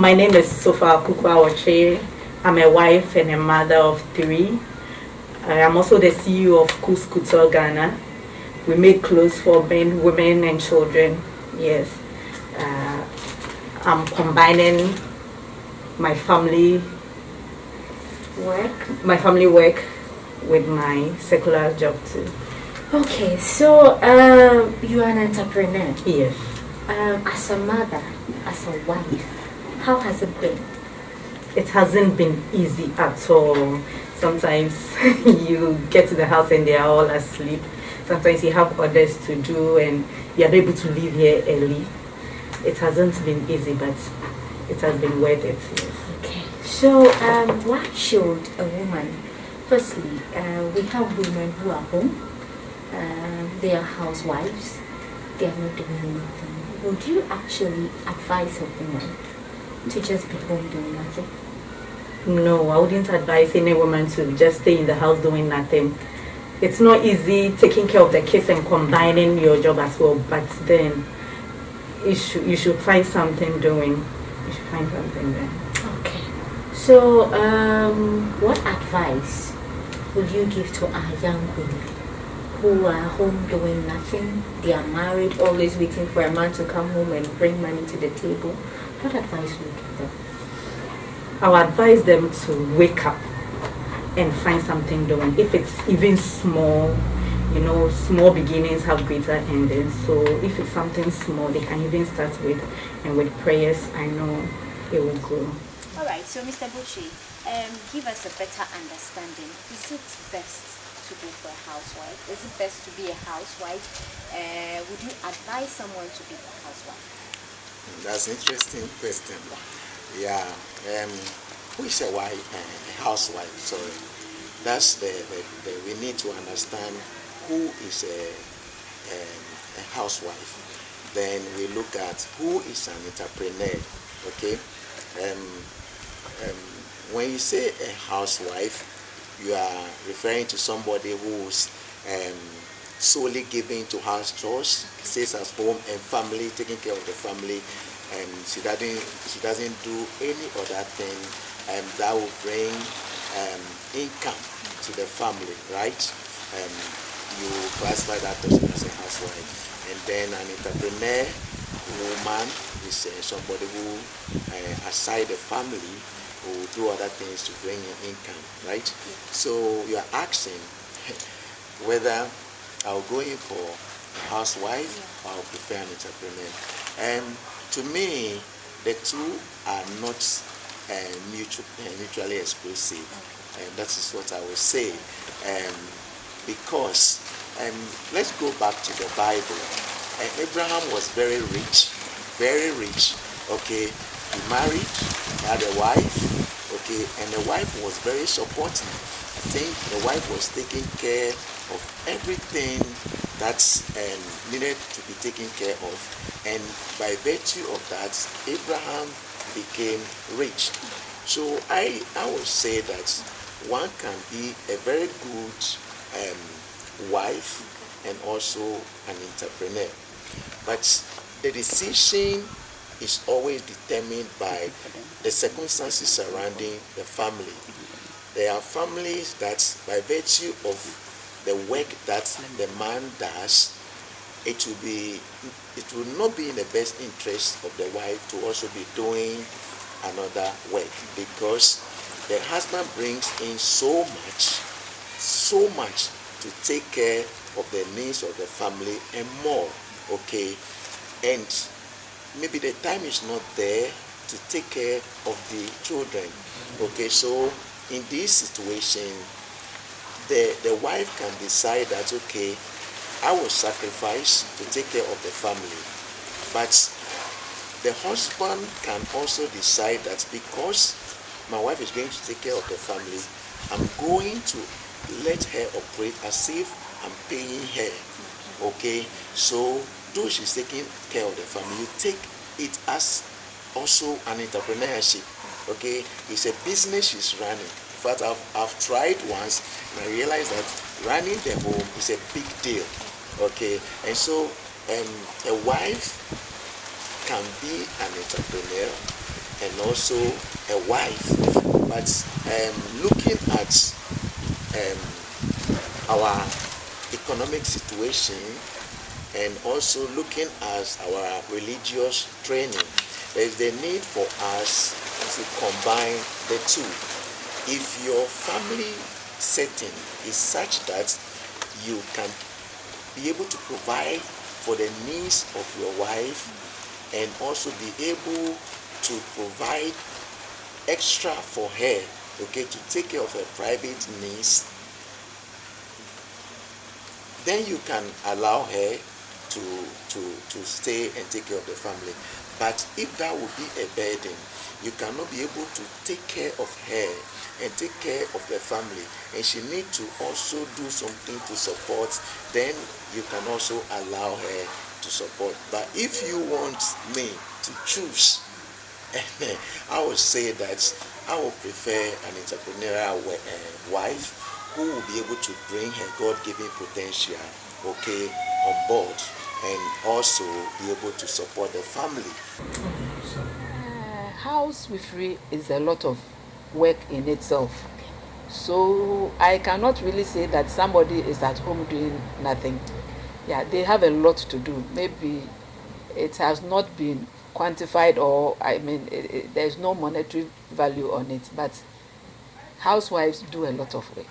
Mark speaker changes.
Speaker 1: My name is Sofa Kukwawache. I'm a wife and a mother of 3. I am also the CEO of Couture Ghana. We make clothes for men, women, and children. Yes. I'm combining my family work with my secular job too.
Speaker 2: Okay, so you are an entrepreneur.
Speaker 1: Yes.
Speaker 2: As a mother, as a wife, how has it been?
Speaker 1: It hasn't been easy at all. Sometimes you get to the house and they are all asleep. Sometimes you have orders to do and you're able to leave here early. It hasn't been easy, but it has been worth it. Yes.
Speaker 2: Okay. So why should a woman, firstly, we have women who are home, they are housewives, they are not doing anything. Would you actually advise a woman to just be home doing nothing?
Speaker 1: No, I wouldn't advise any woman to just stay in the house doing nothing. It's not easy taking care of the kids and combining your job as well, but then you should find something doing. You should find something there.
Speaker 2: Okay. So, what advice would you give to our young women who are home doing nothing? They are married, always waiting for a man to come home and bring money to the table. What advice would you give them?
Speaker 1: I would advise them to wake up and find something doing. If it's even small, small beginnings have greater endings. So if it's something small, they can even start with, and with prayers, I know it will grow.
Speaker 3: All right, so Mr. Bucci, give us a better understanding. Is it best to go for a housewife? Is it best to be a housewife? Would you advise someone to be a housewife?
Speaker 4: That's an interesting question. Yeah, who is a wife, a housewife? Sorry, that's the we need to understand who is a housewife. Then we look at who is an entrepreneur. Okay, when you say a housewife, you are referring to somebody who's solely giving to house chores, stays at home and family, taking care of the family, and she doesn't do any other thing that will bring income to the family, right? You classify that person as a housewife. And then an entrepreneur woman is somebody who, aside the family, will do other things to bring in income, right? So you are asking whether I'll go in for a housewife or I'll prefer an entrepreneur. To me, the two are not mutually exclusive. And that is what I will say. Because let's go back to the Bible. Abraham was very rich, okay. He married, had a wife, okay, and the wife was very supportive. I think the wife was taking care of everything that's needed to be taken care of, and by virtue of that, Abraham became rich. So I would say that one can be a very good wife and also an entrepreneur, but the decision is always determined by the circumstances surrounding the family. There are families that, by virtue of the work that the man does, it will not be in the best interest of the wife to also be doing another work, because the husband brings in so much to take care of the needs of the family and more, okay, and maybe the time is not there to take care of the children, okay. So in this situation, the wife can decide that, okay, I will sacrifice to take care of the family, but the husband can also decide that because my wife is going to take care of the family, I'm going to let her operate as if I'm paying her, okay. So though she's taking care of the family, you take it as also an entrepreneurship, okay. It's a business she's running. In fact, I've tried once and I realized that running the home is a big deal, okay. And so a wife can be an entrepreneur and also a wife. But looking at our economic situation and also looking at our religious training, there is the need for us to combine the two. If your family setting is such that you can be able to provide for the needs of your wife and also be able to provide extra for her, okay, to take care of her private needs, then you can allow her to stay and take care of the family. But if that would be a burden, you cannot be able to take care of her and take care of the family, and she need to also do something to support, then you can also allow her to support. But if you want me to choose, I would say that I would prefer an entrepreneurial wife who will be able to bring her God-given potential, okay, on board, and also be able to support the family.
Speaker 5: Housewifery is a lot of work in itself. So I cannot really say that somebody is at home doing nothing. Yeah, they have a lot to do. Maybe it has not been quantified, or there's no monetary value on it, but housewives do a lot of work.